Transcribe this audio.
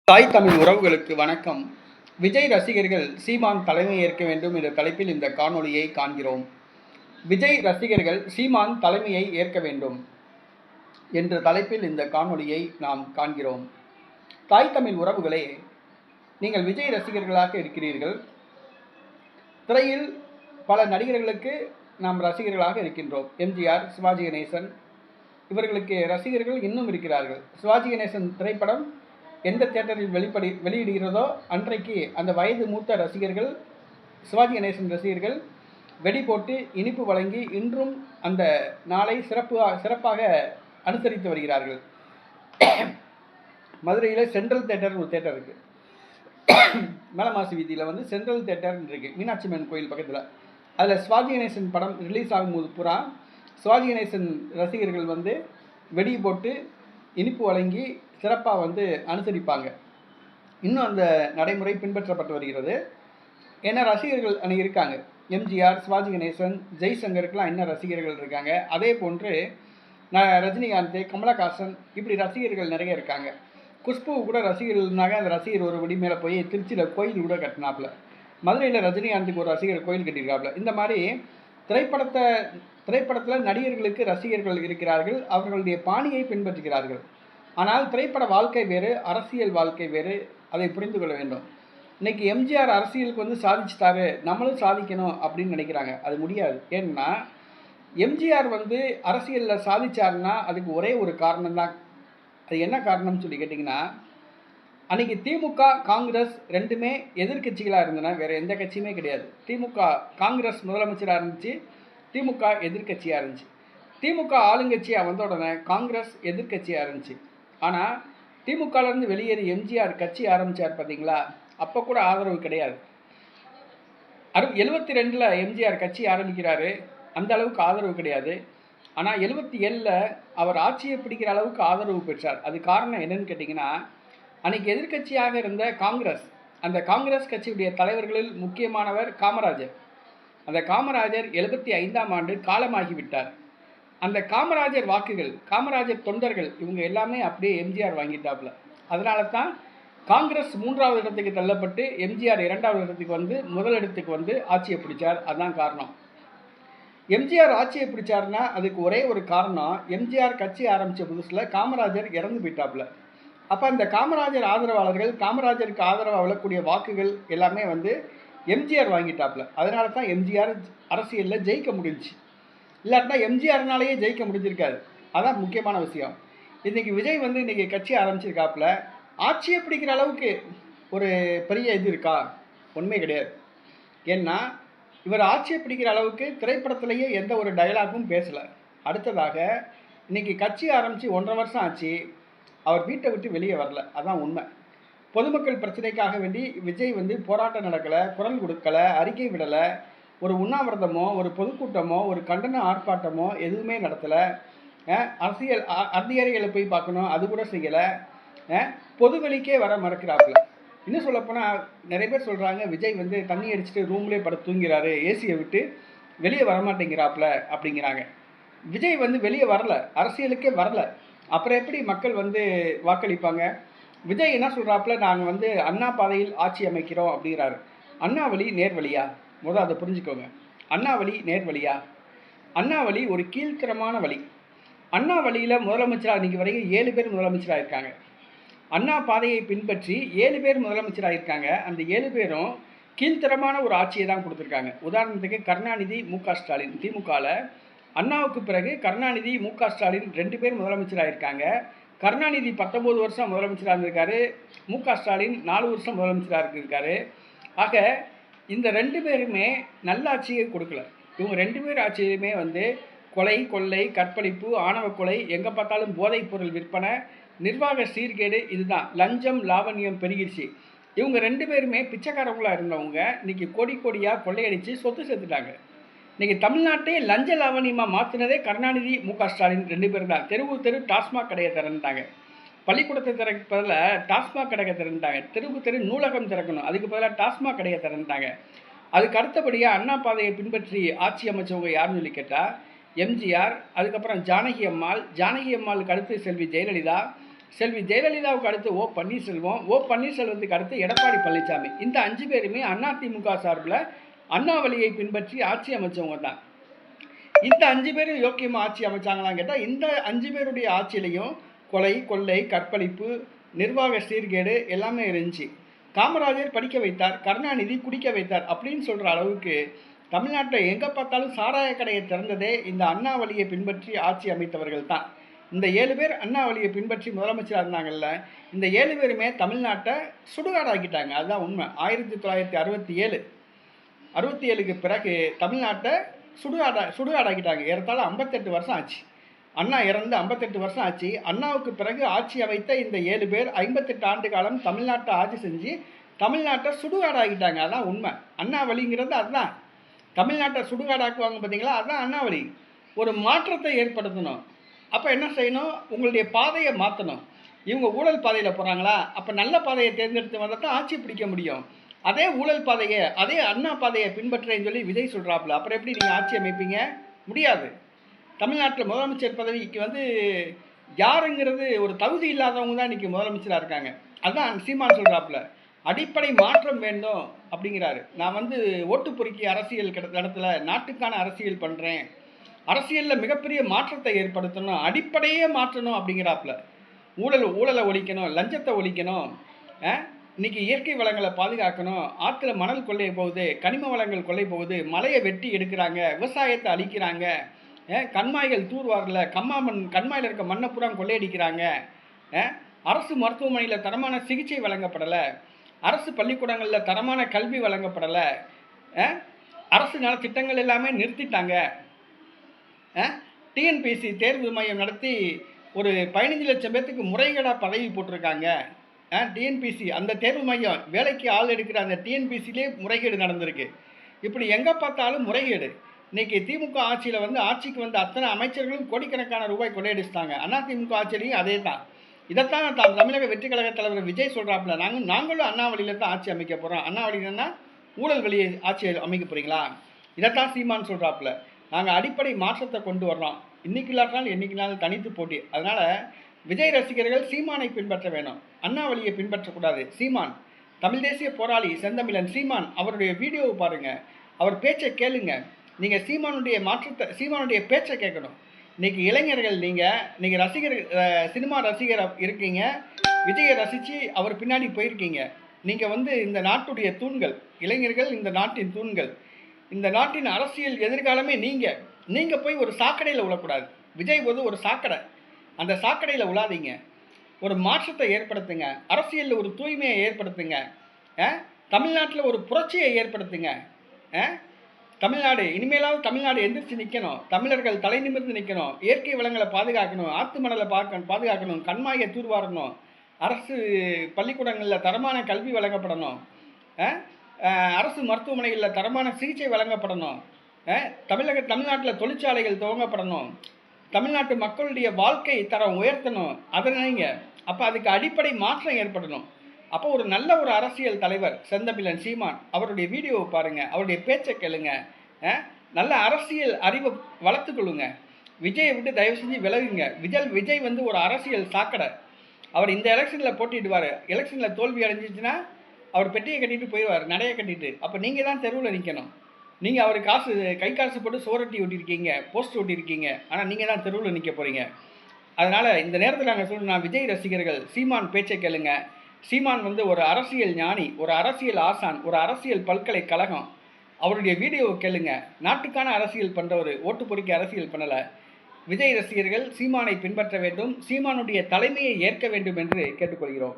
தாய் தமிழ் உறவுகளுக்கு வணக்கம். விஜய் ரசிகர்கள் சீமான் தலைமை ஏற்க வேண்டும் என்ற தலைப்பில் இந்த காணொளியை காண்கிறோம். விஜய் ரசிகர்கள் சீமான் தலைமையை ஏற்க வேண்டும் என்ற தலைப்பில் இந்த காணொளியை நாம் காண்கிறோம். தாய் தமிழ் உறவுகளே, நீங்கள் விஜய் ரசிகர்களாக இருக்கிறீர்கள். திரையில் பல நடிகர்களுக்கு நாம் ரசிகர்களாக இருக்கின்றோம். எம்ஜிஆர், சிவாஜி கணேசன் இவர்களுக்கு ரசிகர்கள் இன்னும் இருக்கிறார்கள். சிவாஜி கணேசன் திரைப்படம் எந்த தியேட்டரில் வெளியிடுகிறதோ அன்றைக்கு அந்த வயது மூத்த ரசிகர்கள், சிவாஜி கணேசன் ரசிகர்கள் வெடி போட்டு இனிப்பு வழங்கி இன்றும் அந்த நாளை சிறப்பாக அனுசரித்து வருகிறார்கள். மதுரையில் சென்ட்ரல் தேட்டர் ஒரு தேட்டர் இருக்குது. மேலமாசி வீதியில் சென்ட்ரல் தேட்டர் இருக்குது, மீனாட்சி அம்மன் கோயில் பக்கத்தில். அதில் சிவாஜி கணேசன் படம் ரிலீஸ் ஆகும்போது பூரா சிவாஜி கணேசன் ரசிகர்கள் வெடி போட்டு இனிப்பு வழங்கி சிறப்பாக அனுசரிப்பாங்க. இன்னும் அந்த நடைமுறை பின்பற்றப்பட்டு வருகிறது. ஏன்னா ரசிகர்கள் அன்றைக்கி இருக்காங்க. எம்ஜிஆர், சிவாஜி கணேசன், ஜெய்சங்கருக்கெலாம் இன்னும் ரசிகர்கள் இருக்காங்க. அதே போன்று ரஜினிகாந்த், கமலஹாசன் இப்படி ரசிகர்கள் நிறைய இருக்காங்க. குஷ்பு கூட ரசிகர்கள் இருந்தாங்க. அந்த ரசிகர் ஒரு வடி மேலே போய் திருச்சியில் கோயில் கூட கட்டினாப்புல. மதுரையில் ரஜினிகாந்துக்கு ஒரு ரசிகர் கோயில் கட்டியிருக்காப்புல. இந்த மாதிரி திரைப்படத்தில் நடிகர்களுக்கு ரசிகர்கள் இருக்கிறார்கள். அவர்களுடைய பாணியை பின்பற்றுகிறார்கள். ஆனால் திரைப்பட வாழ்க்கை வேறு, அரசியல் வாழ்க்கை வேறு. அதை புரிந்து கொள்ள வேண்டும். இன்றைக்கி எம்ஜிஆர் அரசியலுக்கு சாதிச்சிட்டாரு, நம்மளும் சாதிக்கணும் அப்படின்னு நினைக்கிறாங்க. அது முடியாது. ஏன்னா எம்ஜிஆர் அரசியலில் சாதிச்சாருன்னா அதுக்கு ஒரே ஒரு காரணம் தான். அது என்ன காரணம்னு சொல்லி கேட்டிங்கன்னா, அன்றைக்கி திமுக, காங்கிரஸ் ரெண்டுமே எதிர்கட்சிகளாக இருந்தன. வேறு எந்த கட்சியுமே கிடையாது. காங்கிரஸ் முதலமைச்சராக இருந்துச்சு, திமுக எதிர்கட்சியாக இருந்துச்சு. திமுக ஆளுங்கட்சியாக வந்த உடனே காங்கிரஸ் எதிர்கட்சியாக இருந்துச்சு. ஆனால் திமுகலேருந்து வெளியேறி எம்ஜிஆர் கட்சி ஆரம்பித்தார் பார்த்தீங்களா, அப்போ கூட ஆதரவு கிடையாது. 72 எம்ஜிஆர் கட்சி ஆரம்பிக்கிறாரு, அந்த அளவுக்கு ஆதரவு கிடையாது. ஆனால் 77 அவர் ஆட்சியை பிடிக்கிற அளவுக்கு ஆதரவு பெற்றார். அது காரணம் என்னன்னு கேட்டிங்கன்னா, அன்றைக்கி எதிர்கட்சியாக இருந்த காங்கிரஸ், அந்த காங்கிரஸ் கட்சியுடைய தலைவர்களில் முக்கியமானவர் காமராஜர். அந்த காமராஜர் 75ஆம் ஆண்டு காலமாகிவிட்டார். அந்த காமராஜர் வாக்குகள், காமராஜர் தொண்டர்கள் இவங்க எல்லாமே அப்படியே எம்ஜிஆர் வாங்கிட்டாப்புல. அதனால தான் காங்கிரஸ் 3வது இடத்துக்கு தள்ளப்பட்டு எம்ஜிஆர் 2வது இடத்துக்கு முதலிடத்துக்கு ஆட்சியை பிடிச்சார். அதுதான் காரணம். எம்ஜிஆர் ஆட்சியை பிடிச்சாருன்னா அதுக்கு ஒரே ஒரு காரணம், எம்ஜிஆர் கட்சி ஆரம்பித்த புதுசில் காமராஜர் இறந்து போயிட்டாப்புல. அப்போ அந்த காமராஜர் ஆதரவாளர்கள், காமராஜருக்கு ஆதரவாக விழக்கூடிய வாக்குகள் எல்லாமே எம்ஜிஆர் வாங்கிட்டாப்புல. அதனால தான் எம்ஜிஆர் அரசியலில் ஜெயிக்க முடிஞ்சிச்சு. இல்லாட்டினா எம்ஜிஆர்னாலேயே ஜெயிக்க முடிஞ்சிருக்காது. அதான் முக்கியமான விஷயம். இன்றைக்கி விஜய் இன்றைக்கி கட்சி ஆரம்பிச்சிருக்காப்புல. ஆட்சியை பிடிக்கிற அளவுக்கு ஒரு பெரிய இது இருக்கா? உண்மை கிடையாது. ஏன்னா இவர் ஆட்சியை பிடிக்கிற அளவுக்கு திரைப்படத்திலேயே எந்த ஒரு டயலாகும் பேசலை. அடுத்ததாக இன்றைக்கி கட்சி ஆரம்பித்து 1.5 வருஷம் ஆச்சு, அவர் வீட்டை விட்டு வெளியே வரல. அதான் உண்மை. பொதுமக்கள் பிரச்சனைக்காக வேண்டி விஜய் போராட்டம் நடக்கலை, குரல் கொடுக்கலை, அறிக்கை விடலை, ஒரு உண்ணாவிரதமோ, ஒரு பொதுக்கூட்டமோ, ஒரு கண்டன ஆர்ப்பாட்டமோ எதுவுமே நடத்தலை. அரசியல் அதிகாரிகளை போய் பார்க்கணும், அது கூட செய்யலை. பொதுவெளிக்கே வர மறக்கிறாப்புல. இன்னும் சொல்லப்போனால் நிறைய பேர் சொல்கிறாங்க, விஜய் தண்ணி அடிச்சுட்டு ரூம்லேயே படுத்து தூங்கிறாரு, ஏசியை விட்டு வெளியே வரமாட்டேங்கிறாப்புல அப்படிங்கிறாங்க. விஜய் வெளியே வரல, அரசியலுக்கே வரல. அப்புறம் எப்படி மக்கள் வாக்களிப்பாங்க? விஜய் என்ன சொல்கிறாப்புல, நாங்கள் அண்ணா பாதையில் ஆட்சி அமைக்கிறோம் அப்படிங்கிறாரு. அண்ணா வழி நேர்வழியா? முதல் அதை புரிஞ்சுக்கோங்க. அண்ணா வழி நேர்வழியா? அண்ணா வழி ஒரு கீழ்த்தரமான வழி. அண்ணா வழியில் முதலமைச்சராக இன்றைக்கி வரைக்கும் 7 பேர் முதலமைச்சராக இருக்காங்க. அண்ணா பாதையை பின்பற்றி 7 பேர் முதலமைச்சராக இருக்காங்க. அந்த 7 பேரும் கீழ்த்தரமான ஒரு ஆட்சியை தான் கொடுத்துருக்காங்க. உதாரணத்துக்கு கருணாநிதி, மு.க. ஸ்டாலின். திமுகவில் அண்ணாவுக்கு பிறகு கருணாநிதி, மு.க. ஸ்டாலின் 2 பேர் முதலமைச்சராக இருக்காங்க. கருணாநிதி 19 வருஷம் முதலமைச்சராக இருந்திருக்காரு. மு.க. ஸ்டாலின் 4 வருஷம் முதலமைச்சராக இருக்காரு. ஆக இந்த 2 பேருமே நல்லாட்சியை கொடுக்கல. இவங்க 2 பேர் ஆட்சியுமே கொலை, கொள்ளை, கற்பழிப்பு, ஆணவ கொலை, எங்கே பார்த்தாலும் போதைப் பொருள் விற்பனை, நிர்வாக சீர்கேடு, இதுதான். லஞ்சம், லாவண்யம் பெருகிடுச்சு. இவங்க 2 பேருமே பிச்சைக்காரங்களாக இருந்தவங்க இன்றைக்கி கோடியாக கொள்ளையடித்து சொத்து சேர்த்துட்டாங்க. இன்றைக்கி தமிழ்நாட்டையே லஞ்ச லாவணியமாக மாற்றினதே கருணாநிதி, மு.க. ஸ்டாலின் 2 பேர் தான். தெரு டாஸ்மாக் கடையை திறந்துட்டாங்க. பள்ளிக்கூடத்தை திறக்க பதிலாக டாஸ்மாக் கடையை திறந்துட்டாங்க. தெரு நூலகம் திறக்கணும், அதுக்கு பதிலாக டாஸ்மாக் கடையை திறந்துட்டாங்க. அதுக்கு அடுத்தபடியாக அண்ணா பாதையை பின்பற்றி ஆட்சி அமைச்சவங்க யாருன்னு சொல்லி கேட்டால் எம்ஜிஆர், அதுக்கப்புறம் ஜானகி அம்மாளுக்கு அடுத்து செல்வி ஜெயலலிதா, செல்வி ஜெயலலிதாவுக்கு அடுத்து ஓ பன்னீர்செல்வம், ஓ பன்னீர்செல்வத்துக்கு அடுத்து எடப்பாடி பழனிசாமி. இந்த 5 பேருமே அதிமுக சார்பில் அண்ணா வழியை பின்பற்றி ஆட்சி அமைச்சவங்க தான். இந்த 5 பேரும் யோக்கியமாக ஆட்சி அமைச்சாங்களான்னு கேட்டால், இந்த 5 பேருடைய ஆட்சியிலையும் கொலை, கொள்ளை, கற்பழிப்பு, நிர்வாக சீர்கேடு எல்லாமே இருந்துச்சு. காமராஜர் படிக்க வைத்தார், கருணாநிதி குடிக்க வைத்தார் அப்படின்னு சொல்கிற அளவுக்கு தமிழ்நாட்டை எங்கே பார்த்தாலும் சாராய கடையை திறந்ததே இந்த அண்ணா வழியை பின்பற்றி ஆட்சி அமைத்தவர்கள் தான். இந்த 7 பேர் அண்ணா வழியை பின்பற்றி முதலமைச்சராக இருந்தாங்கல்ல, இந்த 7 பேருமே தமிழ்நாட்டை சுடுகாடாக்கிட்டாங்க. அதுதான் உண்மை. 1967க்கு பிறகு தமிழ்நாட்டை சுடுகாடாக்கிட்டாங்க. ஏறத்தாழ 58 வருஷம் ஆச்சு. அண்ணா இறந்து 58 வருஷம் ஆச்சு. அண்ணாவுக்கு பிறகு ஆட்சி அமைத்த இந்த 7 பேர் 58 ஆண்டு காலம் தமிழ்நாட்டை ஆட்சி செஞ்சு தமிழ்நாட்டை சுடுகாடாக்கிட்டாங்க. அதான் உண்மை. அண்ணா வழிங்கிறது அதுதான். தமிழ்நாட்டை சுடுகாடாக்குவாங்க பார்த்தீங்களா, அதுதான் அண்ணா வழி. ஒரு மாற்றத்தை ஏற்படுத்தணும். அப்போ என்ன செய்யணும்? உங்களுடைய பாதையை மாற்றணும். இவங்க ஊழல் பாதையில் போகிறாங்களா, அப்போ நல்ல பாதையை தேர்ந்தெடுத்து வந்தால் தான் ஆட்சி பிடிக்க முடியும். அதே ஊழல் பாதையை, அதே அண்ணா பாதையை பின்பற்றேன்னு சொல்லி விஜய் சொல்கிறாப்புல, அப்புறம் எப்படி நீங்கள் ஆட்சி அமைப்பீங்க? முடியாது. தமிழ்நாட்டில் முதலமைச்சர் பதவிக்கு யாருங்கிறது ஒரு தகுதி இல்லாதவங்க தான் இன்றைக்கி முதலமைச்சராக இருக்காங்க. அதுதான் சீமான் சொல்கிறாப்புல, அடிப்படை மாற்றம் வேண்டும் அப்படிங்கிறாரு. நான் ஓட்டு பொறுக்கி அரசியல் இடத்துல நாட்டுக்கான அரசியல் பண்ணுறேன், அரசியலில் மிகப்பெரிய மாற்றத்தை ஏற்படுத்தணும், அடிப்படையே மாற்றணும் அப்படிங்கிறாப்புல. ஊழலை ஒழிக்கணும், லஞ்சத்தை ஒழிக்கணும், இன்றைக்கி இயற்கை வளங்களை பாதுகாக்கணும், ஆற்றுல மணல் கொள்ளை போகுது, கனிம வளங்கள் கொள்ளை போகுது, மலையை வெட்டி எடுக்கிறாங்க, விவசாயத்தை அழிக்கிறாங்க, கண்மாய்கள் தூர்வாரில் கண்மாயில் இருக்க மண்ணை பூரா கொள்ளையடிக்கிறாங்க, அரசு மருத்துவமனையில் தரமான சிகிச்சை வழங்கப்படலை, அரசு பள்ளிக்கூடங்களில் தரமான கல்வி வழங்கப்படலை, அரசு நலத்திட்டங்கள் எல்லாமே நிறுத்திட்டாங்க, டிஎன்பிஎஸ்சி தேர்வு மையம் நடத்தி ஒரு 15 லட்சம் பேர்த்துக்கு முறைகேடாக பதவி போட்டிருக்காங்க. டிஎன்பிஎஸ்சி அந்த தேர்வு மையம் வேலைக்கு ஆள் எடுக்கிற அந்த டிஎன்பிஎஸ்சிலே முறைகேடு நடந்திருக்கு. இப்படி எங்கே பார்த்தாலும் முறைகேடு. இன்றைக்கி திமுக ஆட்சியில் ஆட்சிக்கு வந்த அத்தனை அமைச்சர்களும் கோடிக்கணக்கான ரூபாய் கொள்ளையடிச்சிட்டாங்க. அதிமுக ஆட்சியிலையும் அதே தான். இதைத்தான் தமிழக வெற்றி கழக தலைவர் விஜய் சொல்கிறாப்புல, நாங்களும் அண்ணா வழியில் தான் ஆட்சி அமைக்க போகிறோம். அண்ணா வழியிலன்னா ஊழல் வழியை ஆட்சி அமைக்க போகிறீங்களா? இதைத்தான் சீமான் சொல்கிறாப்புல. நாங்கள் அடிப்படை மாற்றத்தை கொண்டு வர்றோம், இன்றைக்கி இல்லாட்டாலும் என்றைக்குனாலும் தனித்து போட்டி. அதனால் விஜய் ரசிகர்கள் சீமானை பின்பற்ற வேணும், அண்ணா வழியை பின்பற்றக்கூடாது. சீமான் தமிழ் தேசிய போராளி செந்தமிழன் சீமான், அவருடைய வீடியோவை பாருங்கள், அவர் பேச்சை கேளுங்க. நீங்கள் சீமானுடைய பேச்சை கேட்கணும். இன்றைக்கி இளைஞர்கள் நீங்கள் ரசிகர்கள், சினிமா ரசிகர் இருக்கீங்க, விஜயை ரசித்து அவர் பின்னாடி போயிருக்கீங்க. நீங்கள் இந்த நாட்டுடைய தூண்கள், இளைஞர்கள் இந்த நாட்டின் தூண்கள், இந்த நாட்டின் அரசியல் எதிர்காலமே நீங்கள் போய் ஒரு சாக்கடையில் விழக்கூடாது. விஜய் ஒரு சாக்கடை, அந்த சாக்கடையில் விழாதீங்க. ஒரு மாற்றத்தை ஏற்படுத்துங்க, அரசியலில் ஒரு தூய்மையை ஏற்படுத்துங்க, தமிழ்நாட்டில் ஒரு புரட்சியை ஏற்படுத்துங்க. தமிழ்நாடு இனிமேலாவது தமிழ்நாடு எந்திரிச்சு நிற்கணும், தமிழர்கள் தலை நிமிர்ந்து நிற்கணும், இயற்கை வளங்களை பாதுகாக்கணும், ஆற்று மணலை பாதுகாக்கணும், கண்மாயை தூர்வாரணும், அரசு பள்ளிக்கூடங்களில் தரமான கல்வி வழங்கப்படணும், அரசு மருத்துவமனைகளில் தரமான சிகிச்சை வழங்கப்படணும், தமிழ்நாட்டில் தொழிற்சாலைகள் துவங்கப்படணும், தமிழ்நாட்டு மக்களுடைய வாழ்க்கை தரம் உயர்த்தணும். அதை நினைங்க. அப்போ அதுக்கு அடிப்படை மாற்றம் ஏற்படணும். அப்போ ஒரு நல்ல ஒரு அரசியல் தலைவர் செந்தமிழன் சீமான், அவருடைய வீடியோவை பாருங்கள், அவருடைய பேச்சை கேளுங்க, நல்ல அரசியல் அறிவை வளர்த்துக்கொள்ளுங்க. விஜயை விட்டு தயவு செஞ்சு விலகுங்க. விஜய் ஒரு அரசியல் சாக்கடை. அவர் இந்த எலெக்ஷனில் போட்டிடுவார், எலெக்ஷனில் தோல்வி அடைஞ்சிச்சுன்னா அவர் பெட்டியை கட்டிட்டு போயிடுவார், நடையை கட்டிட்டு. அப்போ நீங்கள் தான் தெருவில் நிற்கணும். நீங்கள் அவர் கை காசு போட்டு சோரட்டி ஓட்டியிருக்கீங்க, போஸ்ட் ஓட்டியிருக்கீங்க, ஆனால் நீங்கள் தான் தெருவில் நிற்க போகிறீங்க. அதனால் இந்த நேரத்தில் நாங்கள் சொல்லணும், விஜய் ரசிகர்கள் சீமான் பேச்சை கேளுங்க. சீமான் ஒரு அரசியல் ஞானி, ஒரு அரசியல் ஆசான், ஒரு அரசியல் பல்கலைக்கழகம். அவருடைய வீடியோவை கேளுங்க. நாட்டுக்கான அரசியல் பண்ணுறவர், ஓட்டு பொறுக்கி அரசியல் பண்ணலை. விஜய் ரசிகர்கள் சீமானை பின்பற்ற வேண்டும், சீமானுடைய தலைமையை ஏற்க வேண்டும் என்று கேட்டுக்கொள்கிறோம்.